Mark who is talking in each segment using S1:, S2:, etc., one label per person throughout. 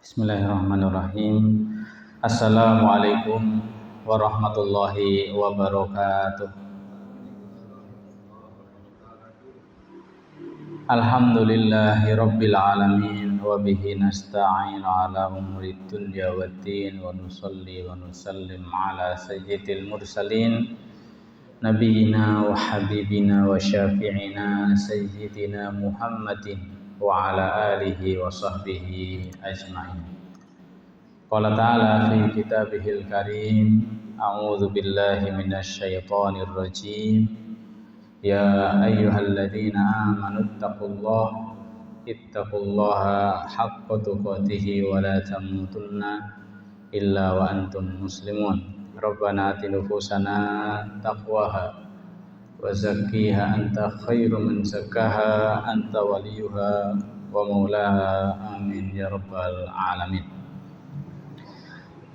S1: Bismillahirrahmanirrahim. Assalamualaikum warahmatullahi wabarakatuh. Alhamdulillahi rabbil alamin wa bihi nasta'inu ala umuri dunya waddin wa nusalli wa nusallim ala sayyidil mursalin nabiyina wa habibina wa syafi'ina sayyidina Muhammadin wa ala alihi wa sahbihi ajma'in. Qala ta'ala fi kitabihil karim, a'udzu billahi minasy syaithanir rajim. Ya ayyuhalladzina amanu ittaqullaha haqqa tuqatih wa la tamutunna illa wa antum muslimun. Rabbana ati nufusana taqwaha wa zakkiha anta khairu man zakkaha anta waliyuha wa maulaha, amin ya rabbal alamin.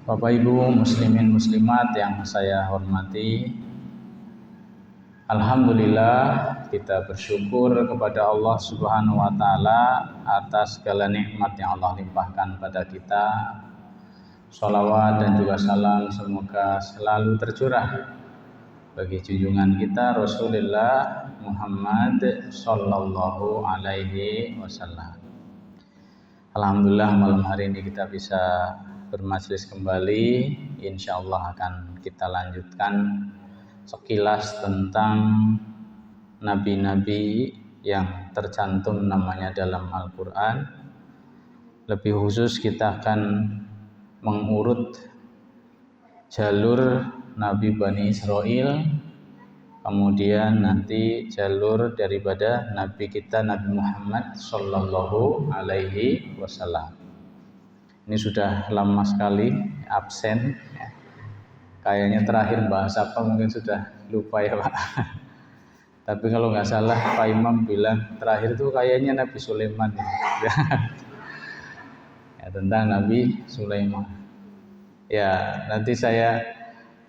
S1: Bapak Ibu muslimin muslimat yang saya hormati, alhamdulillah kita bersyukur kepada Allah Subhanahu wa taala atas segala nikmat yang Allah limpahkan pada kita. Shalawat dan juga salam semoga selalu tercurah bagi junjungan kita Rasulullah Muhammad sallallahu alaihi wasallam. Alhamdulillah malam hari ini kita bisa bermajlis kembali. Insyaallah akan kita lanjutkan sekilas tentang nabi-nabi yang tercantum namanya dalam Al-Quran. Lebih khusus kita akan mengurut jalur Nabi Bani Israel, kemudian nanti jalur daripada Nabi kita Nabi Muhammad sallallahu alaihi wasallam. Ini sudah lama sekali absen. Kayaknya terakhir bahas apa mungkin sudah lupa ya Pak. Tapi kalau nggak salah Pak Imam bilang terakhir itu kayaknya Nabi Sulaiman ya, tentang Nabi Sulaiman. Ya, nanti saya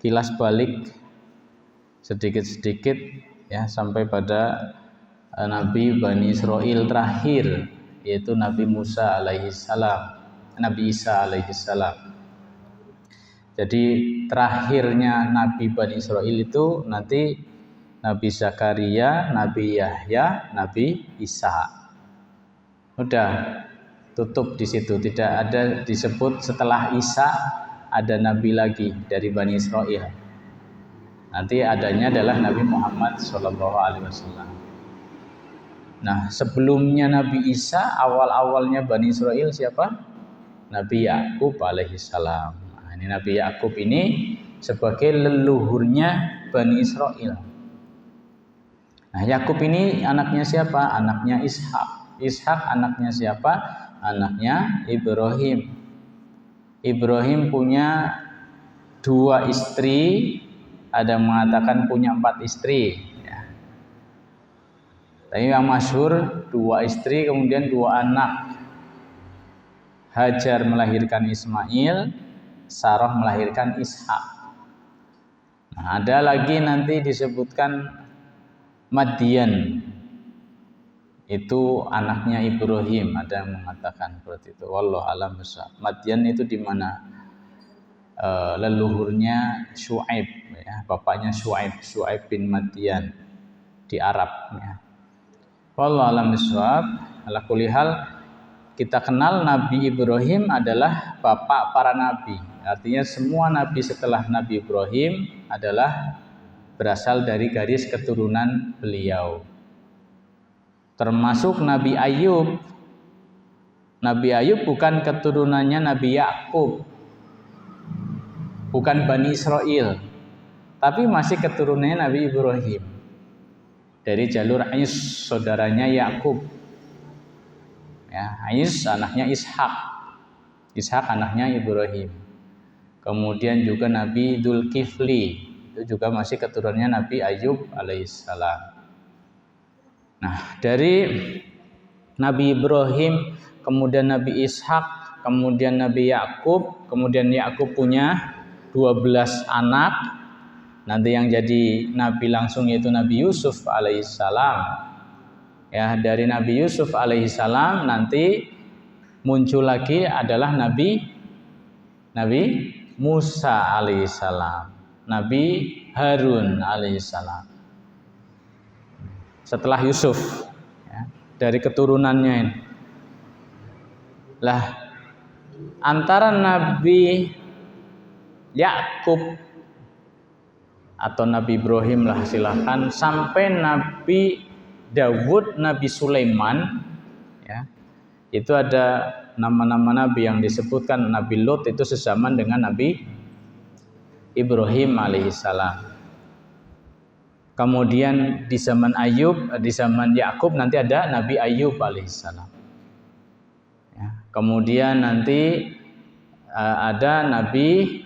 S1: kilas balik sedikit-sedikit ya sampai pada Nabi Bani Israel terakhir, yaitu Nabi Musa alaihissalam, Nabi Isa alaihissalam. Jadi terakhirnya Nabi Bani Israel itu nanti Nabi Zakaria, Nabi Yahya, Nabi Isa. Udah tutup di situ, tidak ada disebut setelah Isa ada nabi lagi dari Bani Israel. Nanti adanya adalah Nabi Muhammad sallallahu alaihi wasallam. Nah, sebelumnya Nabi Isa, awal-awalnya Bani Israel siapa? Nabi Yakub alaihissalam. Nah, ini Nabi Yakub ini sebagai leluhurnya Bani Israel. Nah, Yakub ini anaknya siapa? Anaknya Ishak. Ishak anaknya siapa? Anaknya Ibrahim. Ibrahim punya 2 istri, ada yang mengatakan punya 4 istri ya. Tapi yang masyhur 2 istri kemudian 2 anak. Hajar melahirkan Ismail, Sarah melahirkan Ishak. Nah, ada lagi nanti disebutkan Madian, itu anaknya Ibrahim, ada yang mengatakan seperti itu. Wallahu a'lam bishawab. Madian itu di mana leluhurnya Syuaib ya, bapaknya Syuaib bin Madian di Arab ya. Wallahu a'lam bishawab. Ala kulli hal kita kenal Nabi Ibrahim adalah bapak para nabi. Artinya semua nabi setelah Nabi Ibrahim adalah berasal dari garis keturunan beliau. Termasuk Nabi Ayub. Nabi Ayub bukan keturunannya Nabi Yakub, bukan Bani Israel, tapi masih keturunannya Nabi Ibrahim dari jalur Ais, saudaranya Yakub. Ya, Ais anaknya Ishak, Ishak anaknya Ibrahim. Kemudian juga Nabi Dzulkifli, itu juga masih keturunannya Nabi Ayub alaihissalam. Nah, dari Nabi Ibrahim, kemudian Nabi Ishak, kemudian Nabi Yakub, kemudian Yakub punya 12 anak. Nanti yang jadi nabi langsung yaitu Nabi Yusuf alaihissalam. Ya, dari Nabi Yusuf alaihissalam nanti muncul lagi adalah Nabi Musa alaihissalam, Nabi Harun alaihissalam. Setelah Yusuf, ya, dari keturunannya ini. Lah, antara Nabi Yakub atau Nabi Ibrahim lah silahkan, sampai Nabi Dawud, Nabi Sulaiman, ya, itu ada nama-nama Nabi yang disebutkan. Nabi Lot itu sezaman dengan Nabi Ibrahim alaihissalam. Kemudian di zaman Ayub, di zaman Yakub nanti ada Nabi Ayub alaihissalam. Ya, kemudian nanti ada Nabi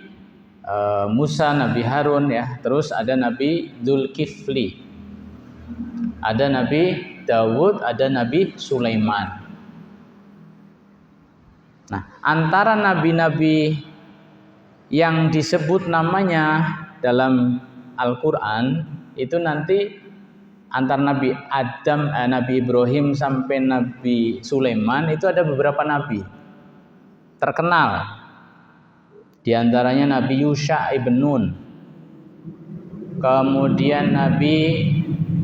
S1: Musa, Nabi Harun, ya. Terus ada Nabi Dzulkifli, ada Nabi Dawud, ada Nabi Sulaiman. Nah, antara nabi-nabi yang disebut namanya dalam Al-Quran itu nanti antar Nabi Adam, Nabi Ibrahim sampai Nabi Sulaiman itu ada beberapa nabi terkenal. Di antaranya Nabi Yusha ibn Nun, kemudian Nabi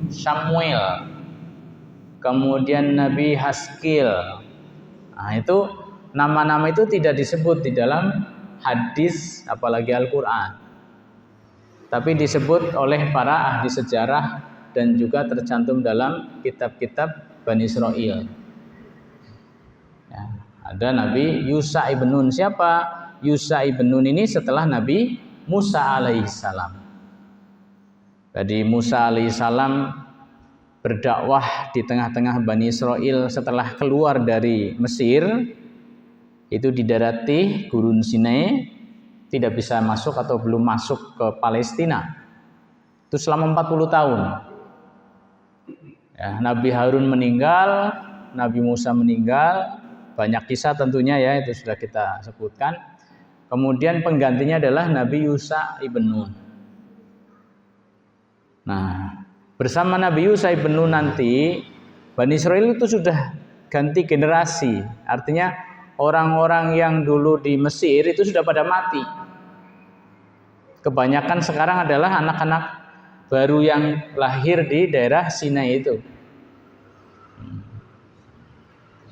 S1: Samuel, kemudian Nabi Haskil. Nah, itu nama-nama itu tidak disebut di dalam hadis apalagi Al-Quran, tapi disebut oleh para ahli sejarah dan juga tercantum dalam kitab-kitab Bani Israil. Ya, ada Nabi Yusha ibn Nun. Siapa Yusha ibn Nun ini? Setelah Nabi Musa alaihissalam. Jadi Musa alaihissalam berdakwah di tengah-tengah Bani Israil setelah keluar dari Mesir, itu didarati Gurun Sinai, tidak bisa masuk atau belum masuk ke Palestina. Itu selama 40 tahun. Ya, Nabi Harun meninggal, Nabi Musa meninggal, banyak kisah tentunya ya, itu sudah kita sebutkan. Kemudian penggantinya adalah Nabi Yusha ibn Nun. Nah, bersama Nabi Yusha ibn Nun nanti Bani Israil itu sudah ganti generasi. Artinya orang-orang yang dulu di Mesir itu sudah pada mati. Kebanyakan sekarang adalah anak-anak baru yang lahir di daerah Sinai itu.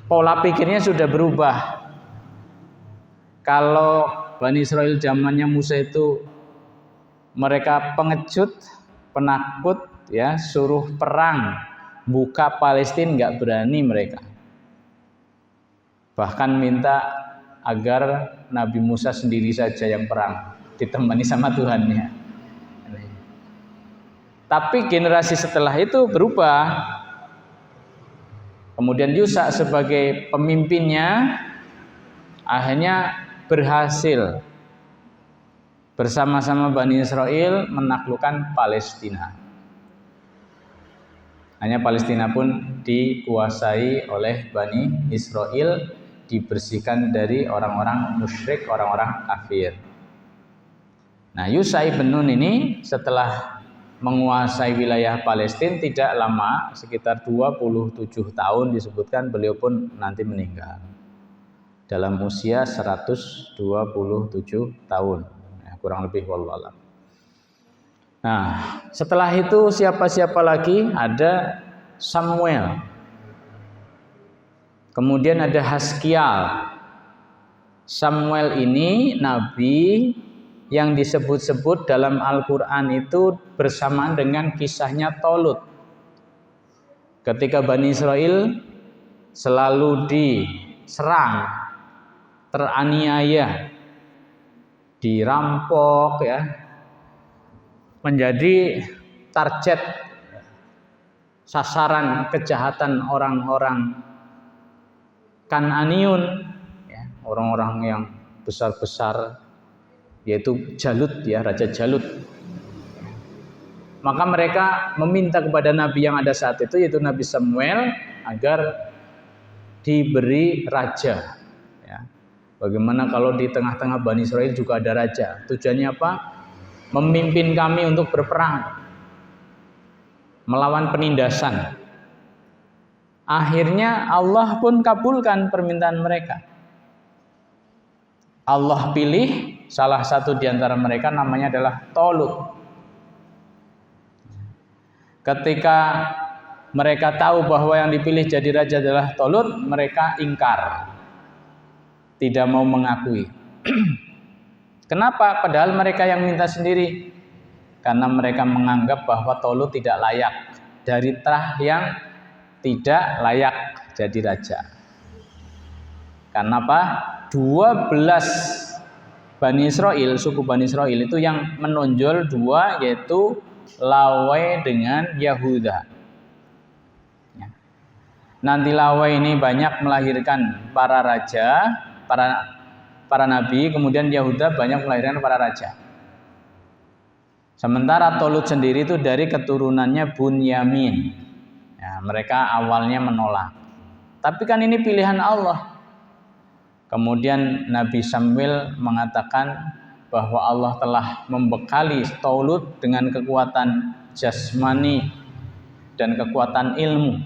S1: Pola pikirnya sudah berubah. Kalau Bani Israil zamannya Musa itu mereka pengecut, penakut, ya, suruh perang, buka Palestina nggak berani mereka. Bahkan minta agar Nabi Musa sendiri saja yang perang, ditemani sama Tuhannya. Tapi generasi setelah itu berubah. Kemudian Yusha sebagai pemimpinnya akhirnya berhasil bersama-sama Bani Israil menaklukkan Palestina. Hanya Palestina pun dikuasai oleh Bani Israil, dibersihkan dari orang-orang musyrik, orang-orang kafir. Nah, Yusha ibn Nun ini setelah menguasai wilayah Palestina tidak lama, sekitar 27 tahun disebutkan, beliau pun nanti meninggal dalam usia 127 tahun, ya, kurang lebih, wallahu a'lam. Nah, setelah itu siapa-siapa lagi? Ada Samuel, kemudian ada Haskial. Samuel ini nabi yang disebut-sebut dalam Al-Quran itu bersamaan dengan kisahnya Tolut. Ketika Bani Israil selalu diserang, teraniaya, dirampok, ya, menjadi target sasaran kejahatan orang-orang Kananiun, ya, orang-orang yang besar-besar, yaitu Jalut, ya, Raja Jalut. Maka mereka meminta kepada nabi yang ada saat itu, yaitu Nabi Samuel, agar diberi raja. Ya. Bagaimana kalau di tengah-tengah Bani Israil juga ada raja? Tujuannya apa? Memimpin kami untuk berperang, melawan penindasan. Akhirnya Allah pun kabulkan permintaan mereka. Allah pilih salah satu di antara mereka, namanya adalah Talut. Ketika mereka tahu bahwa yang dipilih jadi raja adalah Talut, mereka ingkar, tidak mau mengakui. Kenapa? Padahal mereka yang minta sendiri. Karena mereka menganggap bahwa Talut tidak layak, dari terah yang tidak layak jadi raja. Karena apa? 12 Bani Israel, suku Bani Israel itu yang menonjol dua, yaitu Lawai dengan Yahuda. Nanti Lawai ini banyak melahirkan para raja, para nabi, kemudian Yahuda banyak melahirkan para raja. Sementara Talut sendiri itu dari keturunannya Bunyamin. Ya, mereka awalnya menolak. Tapi kan ini pilihan Allah. Kemudian Nabi Samuel mengatakan bahwa Allah telah membekali Talut dengan kekuatan jasmani dan kekuatan ilmu.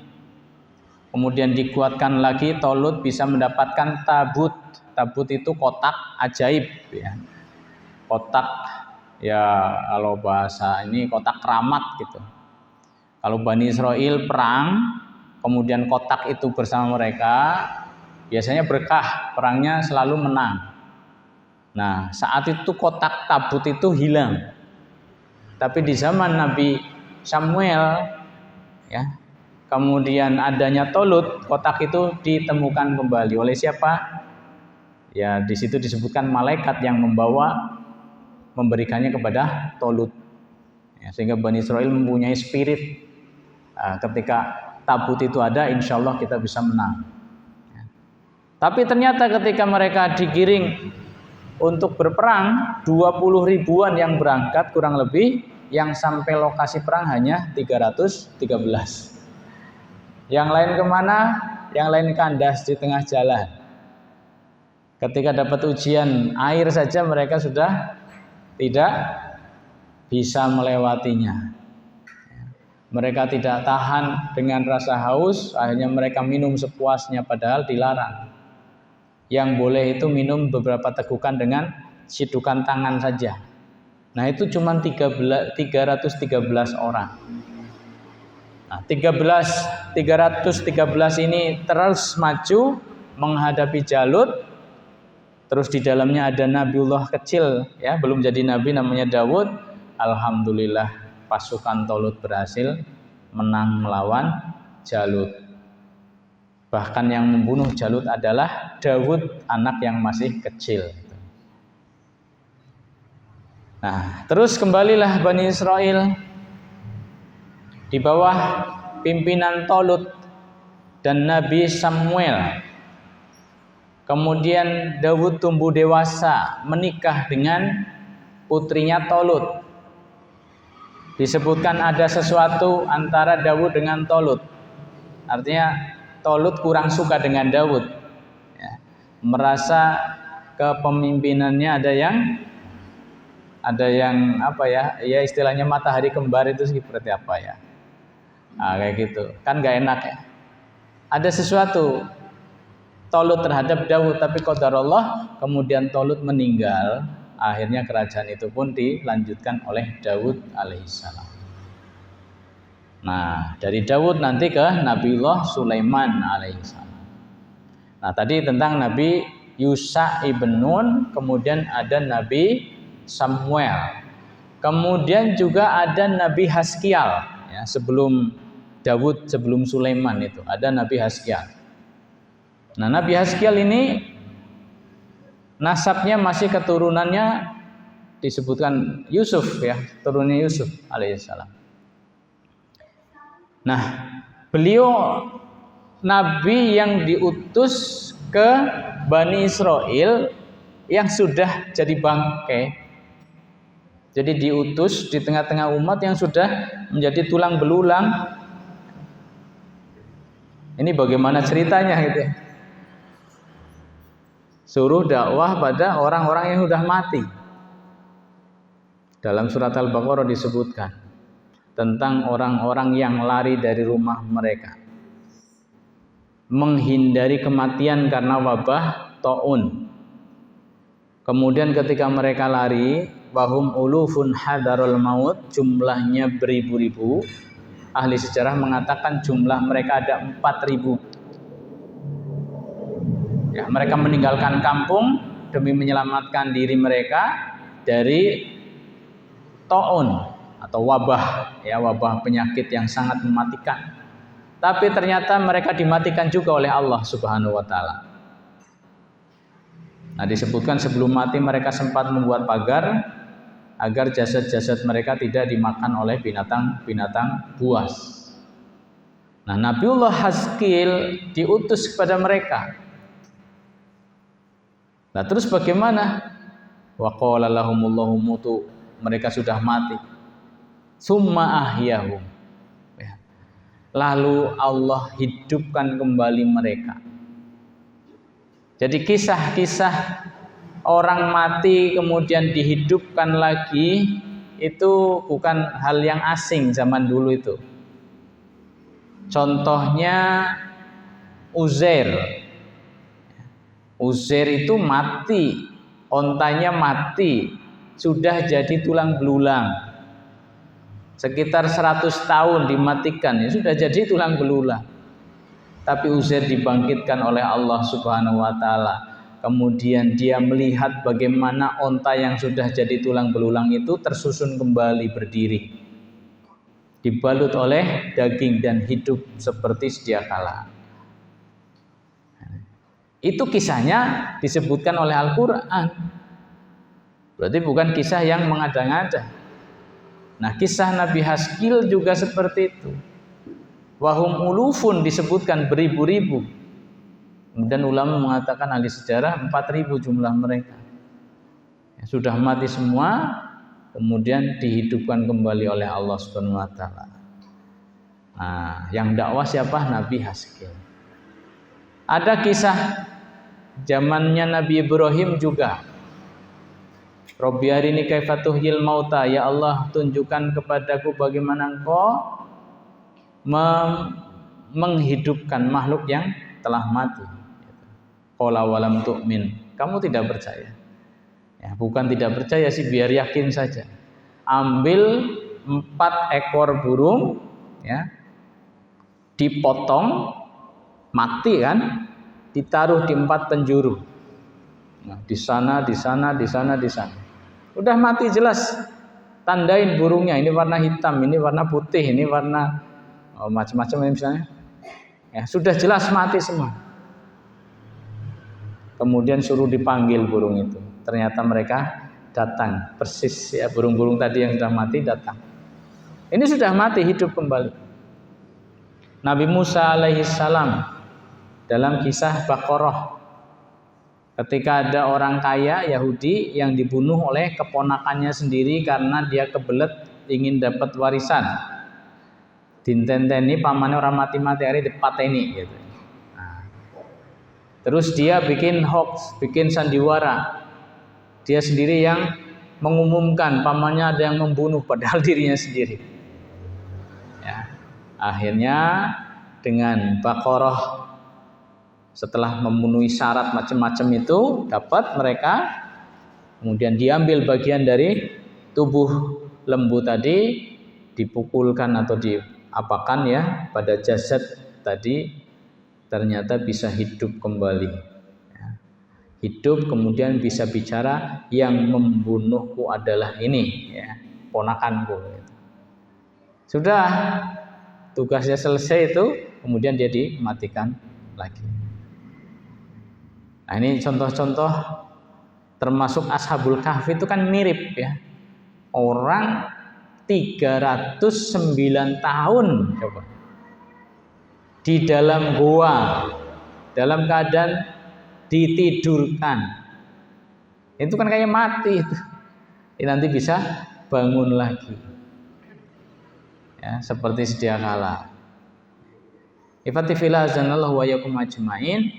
S1: Kemudian dikuatkan lagi, Talut bisa mendapatkan tabut. Tabut itu kotak ajaib, ya. Kotak, ya kalau bahasa ini kotak keramat gitu. Kalau Bani Israel perang, kemudian kotak itu bersama mereka, biasanya berkah, perangnya selalu menang. Nah, saat itu kotak tabut itu hilang. Tapi di zaman Nabi Samuel, ya, kemudian adanya Talut, kotak itu ditemukan kembali oleh siapa? Ya, di situ disebutkan malaikat yang memberikannya kepada Talut. Ya, sehingga Bani Israel mempunyai spirit. Ketika tabut itu ada, insya Allah kita bisa menang. Ya. Tapi ternyata ketika mereka digiring untuk berperang, 20 ribuan yang berangkat kurang lebih, yang sampai lokasi perang hanya 313. Yang lain kemana? Yang lain kandas di tengah jalan. Ketika dapat ujian air saja mereka sudah tidak bisa melewatinya. Mereka tidak tahan dengan rasa haus, akhirnya mereka minum sepuasnya padahal dilarang. Yang boleh itu minum beberapa tegukan dengan sidukan tangan saja. Nah, itu cuma 313 orang. Nah, 313 ini terus maju menghadapi Jalut. Terus di dalamnya ada Nabiullah kecil, ya, belum jadi nabi, namanya Daud. Alhamdulillah pasukan Talut berhasil menang melawan Jalut. Bahkan yang membunuh Jalut adalah Daud, anak yang masih kecil. Nah, terus kembalilah Bani Israel di bawah pimpinan Talut dan Nabi Samuel. Kemudian Daud tumbuh dewasa, menikah dengan putrinya Talut. Disebutkan ada sesuatu antara Daud dengan Talut. Artinya Talut kurang suka dengan Daud. Ya, merasa kepemimpinannya ada yang apa ya? Ya istilahnya matahari kembar itu seperti apa ya? Nah, kayak gitu. Kan gak enak ya. Ada sesuatu Talut terhadap Daud, tapi qadarullah kemudian Talut meninggal, akhirnya kerajaan itu pun dilanjutkan oleh Daud alaihissalam. Nah, dari Daud nanti ke Nabiullah Sulaiman alaihissalam. Nah, tadi tentang Nabi Yusha ibn Nun, kemudian ada Nabi Samuel, kemudian juga ada Nabi Haskial, ya, sebelum Daud, sebelum Sulaiman itu ada Nabi Haskial. Nah, Nabi Haskial ini nasabnya masih keturunannya disebutkan Yusuf, ya, turunnya Yusuf alaihissalam. Nah, beliau Nabi yang diutus ke Bani Israel yang sudah jadi bangkai. Jadi diutus di tengah-tengah umat yang sudah menjadi tulang belulang. Ini bagaimana ceritanya gitu. Suruh dakwah pada orang-orang yang sudah mati. Dalam surat Al-Baqarah disebutkan tentang orang-orang yang lari dari rumah mereka, menghindari kematian karena wabah taun. Kemudian ketika mereka lari, wahum ulufun hadarul maut, jumlahnya beribu-ribu. Ahli sejarah mengatakan jumlah mereka ada 4.000. Ya, mereka meninggalkan kampung demi menyelamatkan diri mereka dari taun atau wabah, ya, wabah penyakit yang sangat mematikan. Tapi ternyata mereka dimatikan juga oleh Allah Subhanahu wa taala. Nah, disebutkan sebelum mati mereka sempat membuat pagar agar jasad-jasad mereka tidak dimakan oleh binatang-binatang buas. Nah, Nabiullah Hazkil diutus kepada mereka. Nah, terus bagaimana? Wa qala lahumullahu mutu, mereka sudah mati. Summa ahyahum. Ya. Lalu Allah hidupkan kembali mereka. Jadi kisah-kisah orang mati kemudian dihidupkan lagi itu bukan hal yang asing zaman dulu itu. Contohnya Uzair. Uzair itu mati, ontanya mati, sudah jadi tulang belulang. Sekitar 100 tahun dimatikan, ya sudah jadi tulang belulang. Tapi Uzair dibangkitkan oleh Allah Subhanahu wa taala. Kemudian dia melihat bagaimana onta yang sudah jadi tulang belulang itu tersusun kembali berdiri. Dibalut oleh daging dan hidup seperti sedia kala. Itu kisahnya disebutkan oleh Al-Quran. Berarti bukan kisah yang mengada-ngada. Nah, kisah Nabi Hazkil juga seperti itu. Wahum ulufun disebutkan beribu-ribu. Kemudian ulama mengatakan, ahli sejarah 4.000 jumlah mereka. Ya, sudah mati semua, kemudian dihidupkan kembali oleh Allah Subhanahu wa taala. Nah, yang dakwah siapa? Nabi Hazkil. Ada kisah zamannya Nabi Ibrahim juga. Rabbi arini kaifa tuhyil mauta, ya Allah tunjukkan kepadaku bagaimana Engkau menghidupkan makhluk yang telah mati. Qala walam tu'min, kamu tidak percaya. Ya, bukan tidak percaya sih, biar yakin saja. Ambil 4 ekor burung, ya, dipotong, mati kan, ditaruh di 4 penjuru. Nah, di sana, di sana, di sana, di sana. Udah mati jelas. Tandain burungnya, ini warna hitam, ini warna putih, ini warna macam-macam misalnya. Ya, sudah jelas mati semua. Kemudian suruh dipanggil burung itu. Ternyata mereka datang, persis ya, burung-burung tadi yang sudah mati datang. Ini sudah mati, hidup kembali. Nabi Musa alaihissalam dalam kisah Baqarah, ketika ada orang kaya Yahudi yang dibunuh oleh keponakannya sendiri karena dia kebelet ingin dapat warisan. Dintenteni pamane orang mati-mati hari dipateni gitu. Nah, terus dia bikin hoax, bikin sandiwara. Dia sendiri yang mengumumkan pamannya ada yang membunuh padahal dirinya sendiri. Ya, akhirnya dengan Baqarah setelah memenuhi syarat macam-macam itu dapat mereka, kemudian diambil bagian dari tubuh lembu tadi, dipukulkan atau diapakan ya pada jasad tadi, ternyata bisa hidup kembali. Ya. Hidup kemudian bisa bicara, yang membunuhku adalah ini, ya, ponakanku. Sudah tugasnya selesai itu, kemudian dia dimatikan lagi. Nah, ini contoh-contoh, termasuk Ashabul Kahfi itu kan mirip ya. Orang 309 tahun coba di dalam gua dalam keadaan ditidurkan. Itu kan kayak mati itu. Ini nanti bisa bangun lagi. Ya, seperti sedia kala. Ifatifillah azanallahu wa yakum ajmain.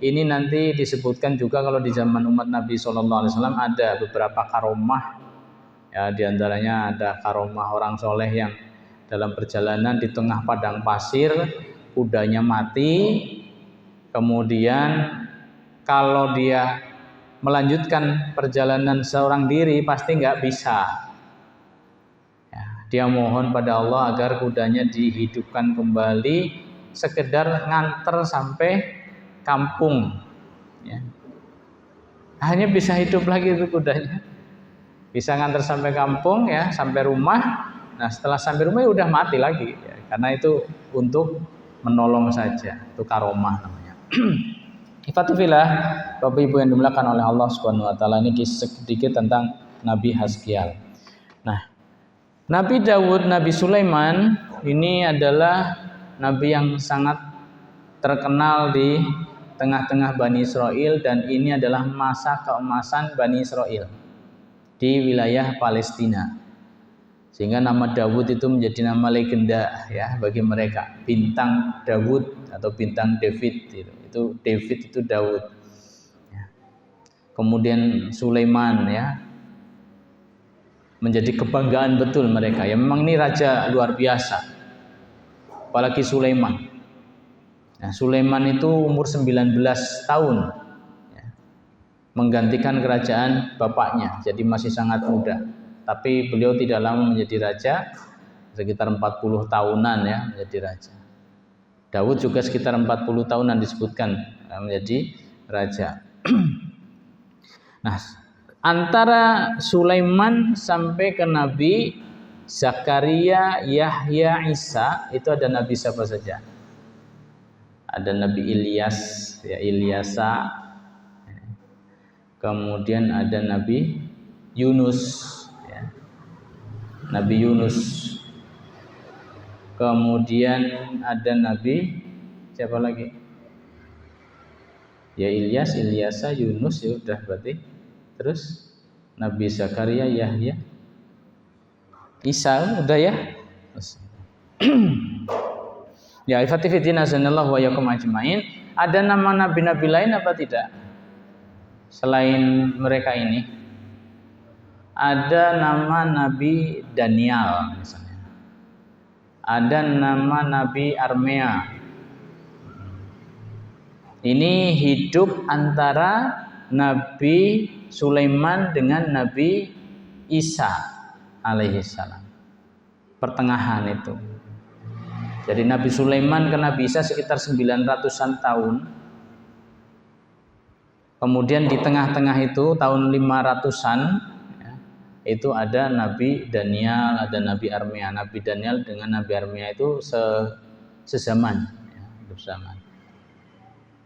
S1: Ini nanti disebutkan juga kalau di zaman umat Nabi SAW ada beberapa karomah. Ya, diantaranya ada karomah orang soleh yang dalam perjalanan di tengah padang pasir, kudanya mati. Kemudian kalau dia melanjutkan perjalanan seorang diri pasti nggak bisa. Ya, dia mohon pada Allah agar kudanya dihidupkan kembali, sekedar nganter sampai kampung. Ya. Hanya bisa hidup lagi itu kudanya, bisa nganter sampai kampung ya, sampai rumah. Nah setelah sampai rumah ya udah mati lagi ya, karena itu untuk menolong saja, itu karomah namanya. Ifatullah, Bapak Ibu yang dimuliakan oleh Allah Subhanahu wa taala, ini sedikit tentang Nabi Haskial. Nah, Nabi Dawud, Nabi Sulaiman ini adalah nabi yang sangat terkenal di tengah-tengah Bani Israel, dan ini adalah masa keemasan Bani Israel di wilayah Palestina. Sehingga nama Dawud itu menjadi nama legenda ya bagi mereka. Bintang Dawud atau bintang David itu David itu Dawud. Ya. Kemudian Sulaiman ya menjadi kebanggaan betul mereka. Ya memang ini raja luar biasa. Apalagi Sulaiman. Nah, Sulaiman itu umur 19 tahun ya, menggantikan kerajaan bapaknya. Jadi masih sangat muda. Tapi beliau tidak lama menjadi raja, sekitar 40 tahunan ya menjadi raja. Daud juga sekitar 40 tahunan disebutkan menjadi raja. Nah, antara Sulaiman sampai ke Nabi Zakaria, Yahya, Isa itu ada nabi siapa saja? Ada Nabi Ilyas, ya Ilyasa. Kemudian ada Nabi Yunus, ya. Nabi Yunus. Kemudian ada Nabi siapa lagi? Ya Ilyas, Ilyasa, Yunus ya udah berarti. Terus Nabi Zakaria, Yahya, Isa udah ya. Ya ifatifidina sanallahu wa yakum ajmain. Ada nama nabi-nabi lain apa tidak? Selain mereka ini. Ada nama Nabi Daniel misalnya. Ada nama Nabi Armea. Ini hidup antara Nabi Sulaiman dengan Nabi Isa alaihissalam. Pertengahan itu. Jadi Nabi Sulaiman ke Nabi Isa sekitar 900-an tahun. Kemudian di tengah-tengah itu tahun 500-an ya, itu ada Nabi Daniel, ada Nabi Armea. Nabi Daniel dengan Nabi Armea itu sezaman ya, bersamaan.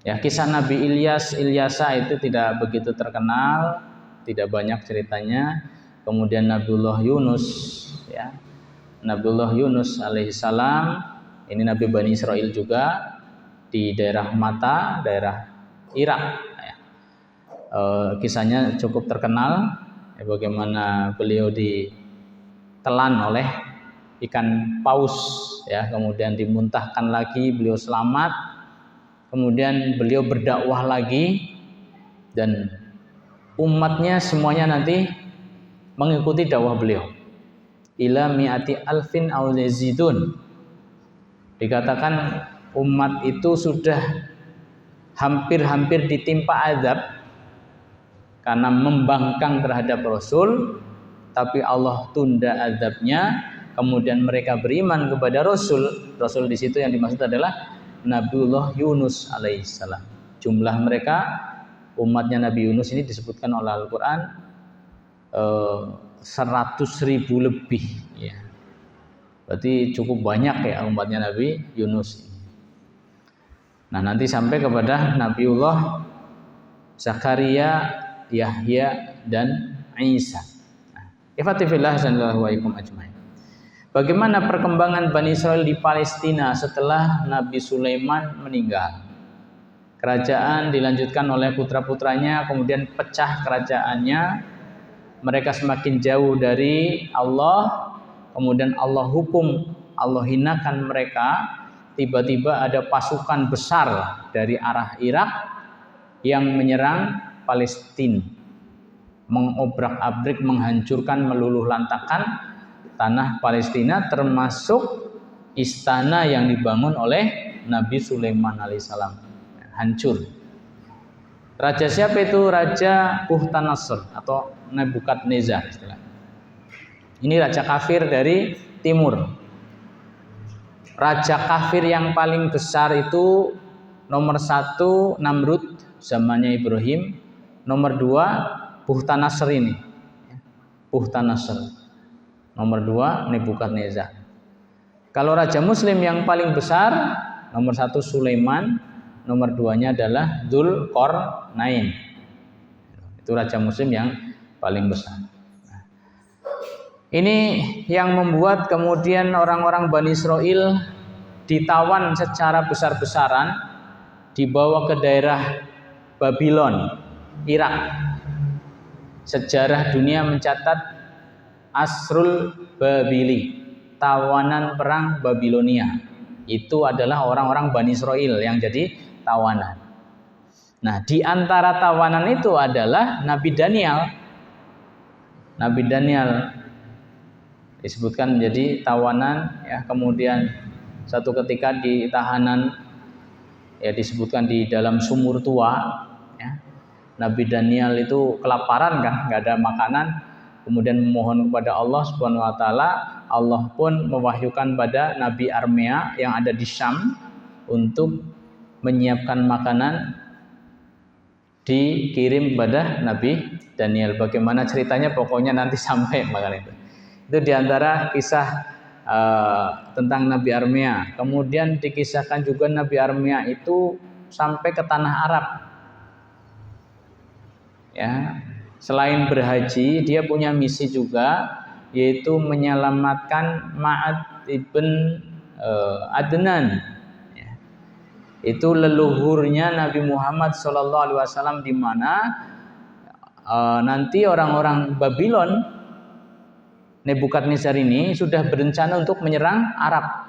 S1: Ya, kisah Nabi Ilyas, Ilyasa itu tidak begitu terkenal, tidak banyak ceritanya. Kemudian Nabiullah Yunus ya. Nabiullah Yunus alaihissalam, ini Nabi Bani Israel juga di daerah Mata, daerah Irak ya. Kisahnya cukup terkenal ya, bagaimana beliau ditelan oleh ikan paus ya, kemudian dimuntahkan lagi, beliau selamat. Kemudian beliau berdakwah lagi dan umatnya semuanya nanti mengikuti dakwah beliau. Ila mi'ati alfin aw yazidun. Dikatakan umat itu sudah hampir-hampir ditimpa azab karena membangkang terhadap Rasul, tapi Allah tunda azabnya. Kemudian mereka beriman kepada Rasul. Rasul di situ yang dimaksud adalah Nabiullah Yunus alaihissalam. Jumlah mereka umatnya Nabi Yunus ini disebutkan oleh Al-Quran 100.000 lebih ya. Berarti cukup banyak ya umatnya Nabi Yunus. Nah nanti sampai kepada Nabiullah Zakaria, Yahya dan Isa. Ifatifillah sallallahu alaikum ajmain. Bagaimana perkembangan Bani Israel di Palestina setelah Nabi Sulaiman meninggal? Kerajaan dilanjutkan oleh putra-putranya, kemudian pecah kerajaannya. Mereka semakin jauh dari Allah, kemudian Allah hukum, Allah hinakan mereka. Tiba-tiba ada pasukan besar dari arah Irak yang menyerang Palestina, mengobrak-abrik, menghancurkan, meluluh lantakan tanah Palestina, termasuk istana yang dibangun oleh Nabi Sulaiman alaihissalam, hancur. Raja siapa itu? Raja Bukhtanasr atau Nebukadnezar istilah. Ini raja kafir dari timur. Raja kafir yang paling besar itu nomor 1 Namrud zamannya Ibrahim, nomor 2 Bukhtanasr ini. Bukhtanasr. Nomor 2 Nebukadnezar. Kalau raja muslim yang paling besar nomor 1 Sulaiman, nomor 2-nya adalah Dzulqarnain. Itu raja muslim yang paling besar. Ini yang membuat kemudian orang-orang Bani Israel ditawan secara besar-besaran, dibawa ke daerah Babylon, Irak. Sejarah dunia mencatat Asrul Babili, tawanan perang Babilonia. Itu adalah orang-orang Bani Israel yang jadi tawanan. Nah, di antara tawanan itu adalah Nabi Daniel. Nabi Daniel disebutkan menjadi tawanan, ya, kemudian satu ketika di tahanan, ya, disebutkan di dalam sumur tua, ya. Nabi Daniel itu kelaparan kan, nggak ada makanan, kemudian memohon kepada Allah Subhanahu wa taala. Allah pun mewahyukan pada Nabi Armia yang ada di Syam untuk menyiapkan makanan, dikirim kepada Nabi Daniel. Bagaimana ceritanya pokoknya nanti sampai makanan itu. Itu diantara kisah tentang Nabi Armia. Kemudian dikisahkan juga Nabi Armia itu sampai ke tanah Arab. Ya, selain berhaji, dia punya misi juga, yaitu menyelamatkan Ma'ad ibn Adnan. Ya. Itu leluhurnya Nabi Muhammad SAW, di mana nanti orang-orang Babylon, Nebukadnezar ini sudah berencana untuk menyerang Arab.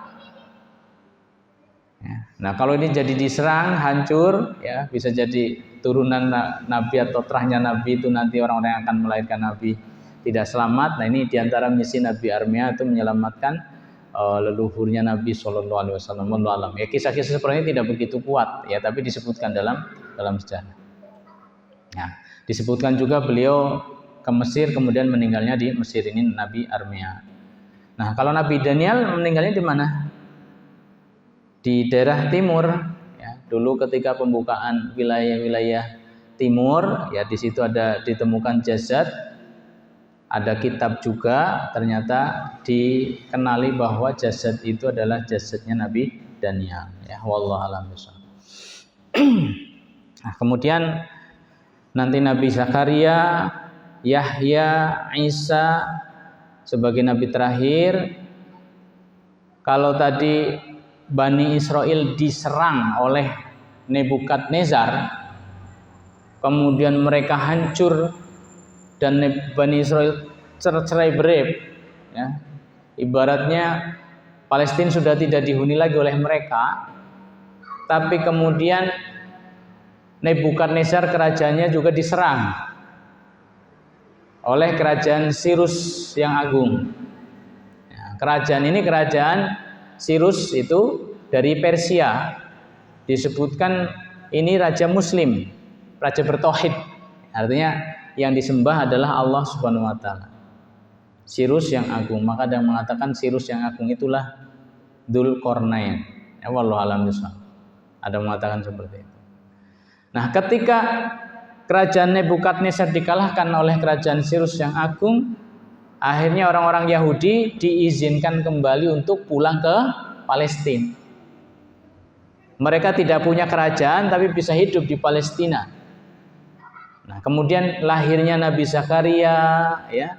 S1: Ya. Nah, kalau ini jadi diserang, hancur, ya, bisa jadi turunan Nabi atau terahnya Nabi itu nanti orang-orang yang akan melahirkan Nabi tidak selamat. Nah, ini diantara misi Nabi Armia itu menyelamatkan leluhurnya Nabi SAW. Ya, kisah-kisah seperti ini tidak begitu kuat, ya, tapi disebutkan dalam sejarah. Ya, disebutkan juga beliau ke Mesir, kemudian meninggalnya di Mesir. Ini Nabi Armia. Nah, kalau Nabi Daniel meninggalnya di mana? Di daerah timur. Ya, dulu ketika pembukaan wilayah-wilayah timur, ya, di situ ada ditemukan jasad, ada kitab juga, ternyata dikenali bahwa jasad itu adalah jasadnya Nabi Daniel. Ya, wallahu a'lam bishawab. Nah, kemudian nanti Nabi Zakaria, Yahya, Isa sebagai nabi terakhir. Kalau tadi Bani Israel diserang oleh Nebukadnezar, kemudian mereka hancur dan Bani Israel cerai-berai, ya. Ibaratnya Palestina sudah tidak dihuni lagi oleh mereka, tapi kemudian Nebukadnezar kerajaannya juga diserang oleh kerajaan Sirus yang agung. Ya, kerajaan ini, kerajaan Sirus itu dari Persia. Disebutkan ini raja muslim, raja bertauhid. Artinya yang disembah adalah Allah Subhanahu wa taala. Sirus yang agung. Maka ada yang mengatakan Sirus yang agung itulah Dzulqarnain. Ya, wallahu a'lam bishawab. Ada yang mengatakan seperti itu. Nah, ketika kerajaan Nebukadnezar dikalahkan oleh kerajaan Sirus yang agung, akhirnya orang-orang Yahudi diizinkan kembali untuk pulang ke Palestina. Mereka tidak punya kerajaan tapi bisa hidup di Palestina. Nah, kemudian lahirnya Nabi Zakaria, ya.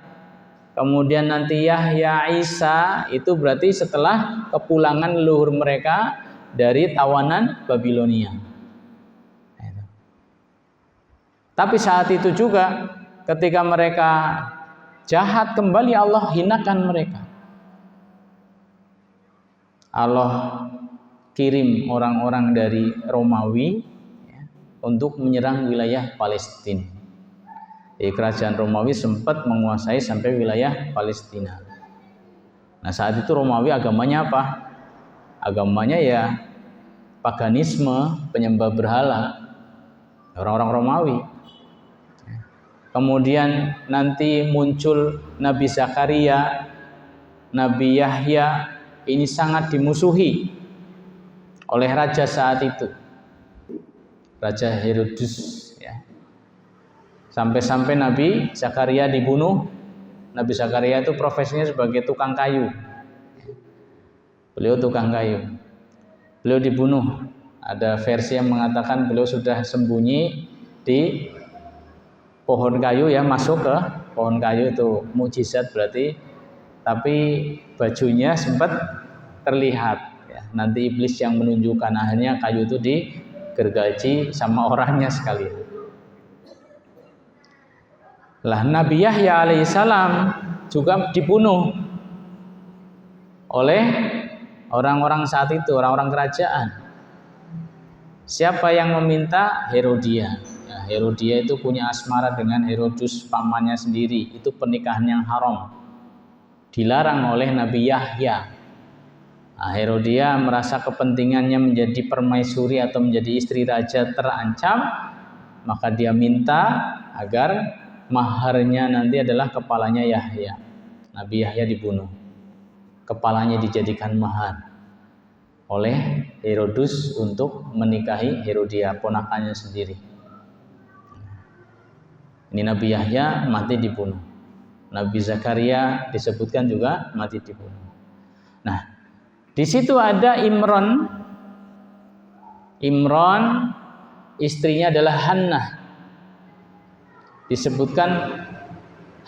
S1: Kemudian nanti Yahya, Isa, itu berarti setelah kepulangan leluhur mereka dari tawanan Babilonia. Tapi saat itu juga ketika mereka jahat kembali, Allah hinakan mereka. Allah kirim orang-orang dari Romawi, ya, untuk menyerang wilayah Palestina. Jadi kerajaan Romawi sempat menguasai sampai wilayah Palestina. Nah, saat itu Romawi agamanya apa? Agamanya ya paganisme, penyembah berhala. orang-orang Romawi. Kemudian nanti muncul Nabi Zakaria, Nabi Yahya, ini sangat dimusuhi oleh raja saat itu, Raja Herodes, ya. Sampai-sampai Nabi Zakaria dibunuh. Nabi Zakaria itu profesinya sebagai tukang kayu. Beliau tukang kayu. Beliau dibunuh. Ada versi yang mengatakan beliau sudah sembunyi di pohon kayu, ya, masuk ke pohon kayu, itu mukjizat berarti, tapi bajunya sempat terlihat, ya. Nanti iblis yang menunjukkan, akhirnya kayu itu digergaji sama orangnya sekali. Lah Nabi Yahya alaihissalam juga dibunuh oleh orang-orang saat itu, orang-orang kerajaan. Siapa yang meminta? Herodia. Herodia itu punya asmara dengan Herodes, pamannya sendiri. Itu pernikahan yang haram, dilarang oleh Nabi Yahya. Herodia merasa kepentingannya menjadi permaisuri atau menjadi istri raja terancam, maka dia minta agar maharnya nanti adalah kepalanya Yahya. Nabi Yahya dibunuh, kepalanya dijadikan mahar oleh Herodes untuk menikahi Herodia, ponakannya sendiri. Ini Nabi Yahya mati dibunuh. Nabi Zakaria disebutkan juga mati dibunuh. Nah, di situ ada Imran. Imran istrinya adalah Hannah. Disebutkan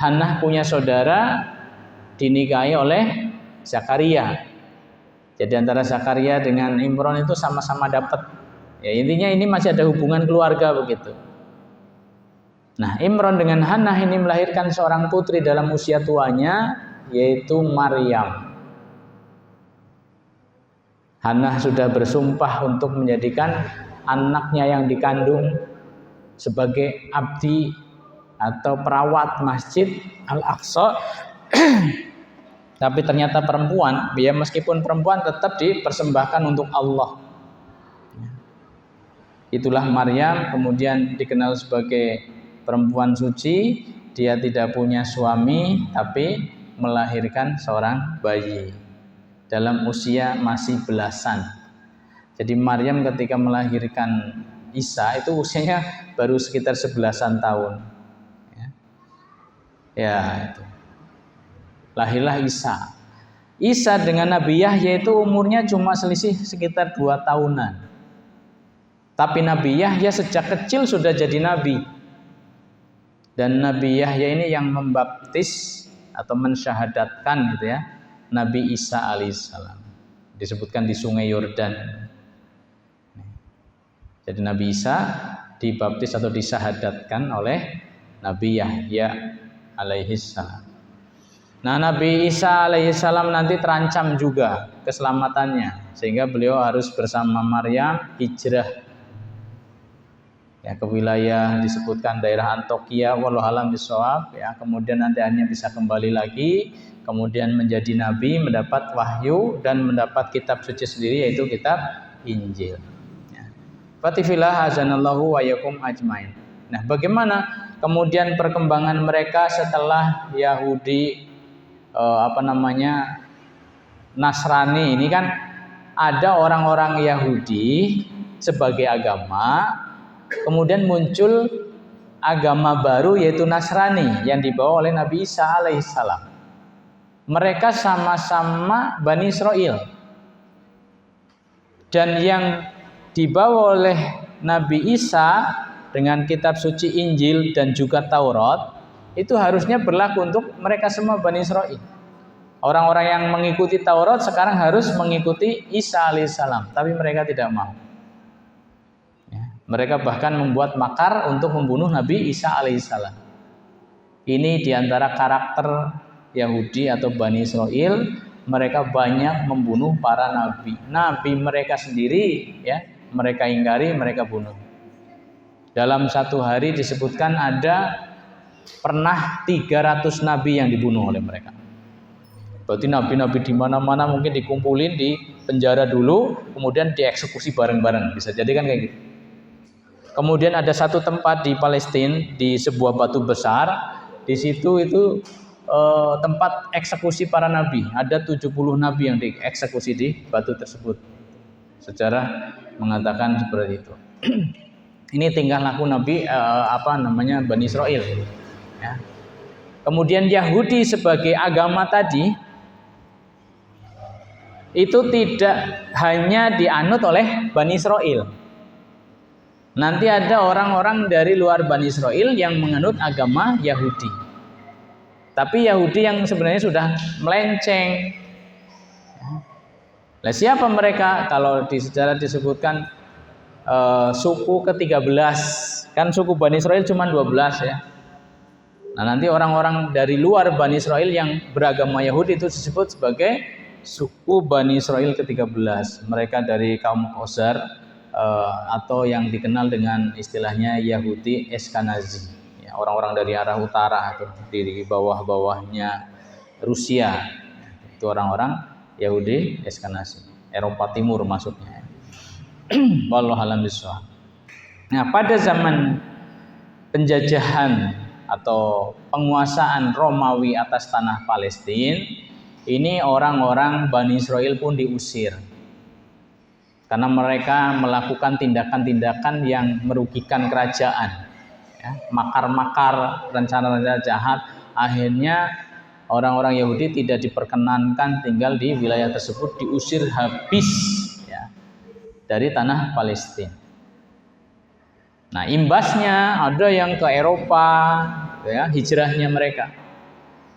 S1: Hannah punya saudara dinikahi oleh Zakaria. Jadi antara Zakaria dengan Imran itu sama-sama dapat. Ya, intinya ini masih ada hubungan keluarga begitu. Nah, Imran dengan Hannah ini melahirkan seorang putri dalam usia tuanya, yaitu Maryam. Hannah sudah bersumpah untuk menjadikan anaknya yang dikandung sebagai abdi atau perawat Masjid Al-Aqsa. Tapi ternyata perempuan, dia meskipun perempuan tetap dipersembahkan untuk Allah. Itulah Maryam, kemudian dikenal sebagai perempuan suci. Dia tidak punya suami, tapi melahirkan seorang bayi dalam usia masih belasan. Jadi Maryam ketika melahirkan Isa itu usianya baru sekitar 11-an tahun. Ya, itu. Lahirlah Isa. Isa dengan Nabi Yahya itu umurnya cuma selisih sekitar 2 tahunan. Tapi Nabi Yahya sejak kecil sudah jadi nabi. Dan Nabi Yahya ini yang membaptis atau mensyahadatkan gitu ya, Nabi Isa alaihissalam. Disebutkan di Sungai Yordan. Jadi Nabi Isa dibaptis atau disyahadatkan oleh Nabi Yahya alaihissalam. Nah, Nabi Isa alaihissalam nanti terancam juga keselamatannya, sehingga beliau harus bersama Maryam hijrah, ya, ke wilayah disebutkan daerah Antioquia, wallahu alam bishawab, ya. Kemudian nanti hanya bisa kembali lagi, kemudian menjadi nabi, mendapat wahyu dan mendapat kitab suci sendiri, yaitu kitab Injil. Ya. Fatifillah azanallahu wa yakum ajmain. Nah, bagaimana kemudian perkembangan mereka setelah Yahudi Nasrani ini? Kan ada orang-orang Yahudi sebagai agama, kemudian muncul agama baru yaitu Nasrani yang dibawa oleh Nabi Isa alaihissalam. Mereka sama-sama Bani Israel. Dan yang dibawa oleh Nabi Isa dengan kitab suci Injil dan juga Taurat itu harusnya berlaku untuk mereka semua Bani Israel. Orang-orang yang mengikuti Taurat sekarang harus mengikuti Isa alaihissalam, tapi mereka tidak mau. Mereka bahkan membuat makar untuk membunuh Nabi Isa alaihissalam. Ini diantara karakter Yahudi atau Bani Israel. Mereka banyak membunuh para nabi. Nabi mereka sendiri, ya, mereka ingkari, mereka bunuh. Dalam satu hari disebutkan ada pernah 300 nabi yang dibunuh oleh mereka. Berarti nabi-nabi di mana-mana mungkin dikumpulin di penjara dulu, kemudian dieksekusi bareng-bareng. Bisa jadi kan kayak gitu. Kemudian ada satu tempat di Palestina, di sebuah batu besar. Di situ itu tempat eksekusi para nabi. Ada 70 nabi yang dieksekusi di batu tersebut. Sejarah mengatakan seperti itu. Ini tingkah laku nabi Bani Israil. Ya. Kemudian Yahudi sebagai agama tadi itu tidak hanya dianut oleh Bani Israil. Nanti ada orang-orang dari luar Bani Israil yang menganut agama Yahudi. Tapi Yahudi yang sebenarnya sudah melenceng. Nah, siapa mereka? Kalau di sejarah disebutkan suku ke-13. Kan suku Bani Israil cuma 12 ya. Nah, nanti orang-orang dari luar Bani Israil yang beragama Yahudi itu disebut sebagai suku Bani Israil ke-13. Mereka dari kaum Khazar atau yang dikenal dengan istilahnya Yahudi Ashkenazi, ya, orang-orang dari arah utara atau di bawah-bawahnya Rusia, itu orang-orang Yahudi Ashkenazi, Eropa Timur maksudnya. Wallahu a'lam bishawab. Nah, pada zaman penjajahan atau penguasaan Romawi atas tanah Palestina, ini orang-orang Bani Israil pun diusir. Karena mereka melakukan tindakan-tindakan yang merugikan kerajaan, ya, makar-makar, rencana-rencana jahat. Akhirnya orang-orang Yahudi tidak diperkenankan tinggal di wilayah tersebut, diusir habis ya, dari tanah Palestina. Nah, imbasnya ada yang ke Eropa, ya, hijrahnya mereka.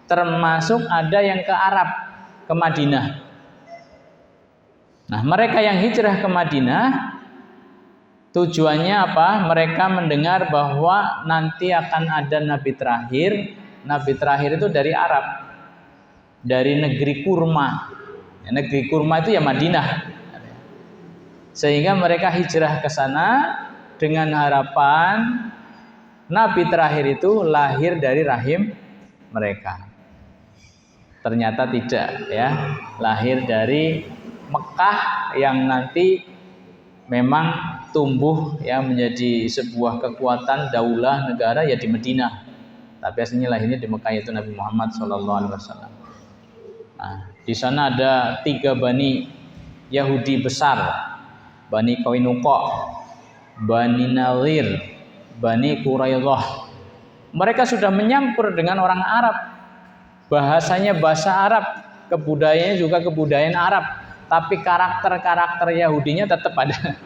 S1: Termasuk ada yang ke Arab, ke Madinah. Nah, mereka yang hijrah ke Madinah tujuannya apa? Mereka mendengar bahwa nanti akan ada nabi terakhir. Nabi terakhir itu dari Arab, dari negeri kurma. Negeri kurma itu ya Madinah. Sehingga mereka hijrah ke sana dengan harapan nabi terakhir itu lahir dari rahim mereka. Ternyata tidak, ya, lahir dari Mekah yang nanti memang tumbuh ya menjadi sebuah kekuatan daulah negara ya di Madinah. Tapi aslinya lahirnya di Mekah, yaitu Nabi Muhammad SAW. Nah, di sana ada 3 bani Yahudi besar, Bani Qainuqa, Bani Nadir, Bani Quraidah. Mereka sudah menyampur dengan orang Arab. Bahasanya bahasa Arab, kebudayaannya juga kebudayaan Arab. Tapi karakter-karakter Yahudinya tetap ada.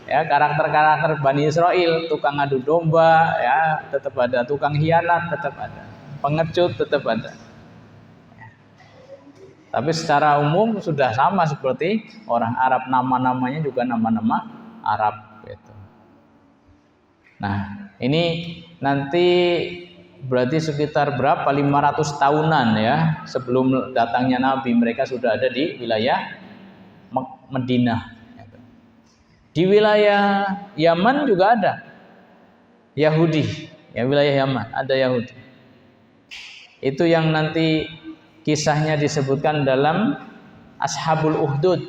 S1: Ya, karakter-karakter Bani Israil, tukang adu domba, ya, tetap ada, tukang hianat tetap ada, pengecut tetap ada. Ya. Tapi secara umum sudah sama seperti orang Arab, nama-namanya juga nama-nama Arab gitu. Nah, ini nanti berarti sekitar berapa? 500 tahunan ya sebelum datangnya Nabi, mereka sudah ada di wilayah Madinah. Di wilayah Yaman juga ada Yahudi, ya, wilayah Yaman ada Yahudi. Itu yang nanti kisahnya disebutkan dalam Ashabul Ukhdud.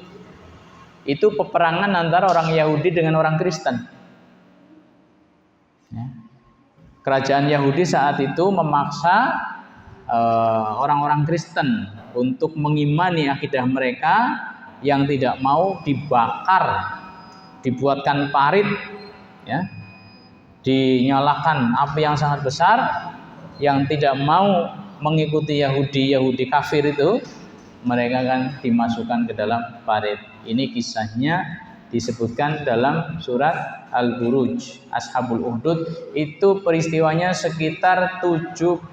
S1: Itu peperangan antara orang Yahudi dengan orang Kristen. Ya. Kerajaan Yahudi saat itu memaksa orang-orang Kristen untuk mengimani akidah mereka, yang tidak mau dibakar, dibuatkan parit, ya, dinyalakan api yang sangat besar. Yang tidak mau mengikuti Yahudi kafir itu, mereka kan dimasukkan ke dalam parit. Ini kisahnya disebutkan dalam surat Al-Buruj, Ashabul Ukhdud. Itu peristiwanya sekitar 70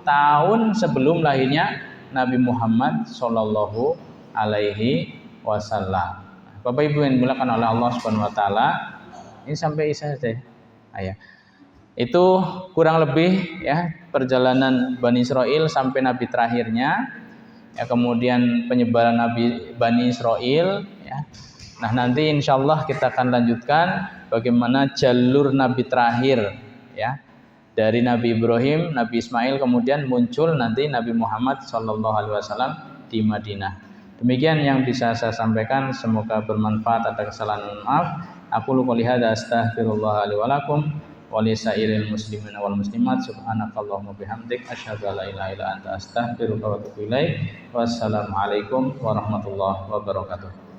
S1: tahun sebelum lahirnya Nabi Muhammad Sallallahu Alaihi Wasallam. Bapak Ibu yang dimuliakan oleh Allah Subhanahu Wa Taala, ini sampai Isya saja. Ya. Itu kurang lebih ya perjalanan Bani Israil sampai Nabi terakhirnya. Ya, kemudian penyebaran Nabi Bani Israil. Ya. Nah, nanti insya Allah kita akan lanjutkan bagaimana jalur Nabi terakhir, ya, dari Nabi Ibrahim, Nabi Ismail, kemudian muncul nanti Nabi Muhammad SAW di Madinah. Demikian yang bisa saya sampaikan, semoga bermanfaat. Ada kesalahan, maaf. Aku qouli hadza astaghfirullah li wa lakum wa li sairil muslimin wal muslimat. Subhanakallahumma bihamdik asyhadu an la ilaha illa anta astaghfiruka wa atubu ilaik. Wassalamualaikum warahmatullahi wabarakatuh.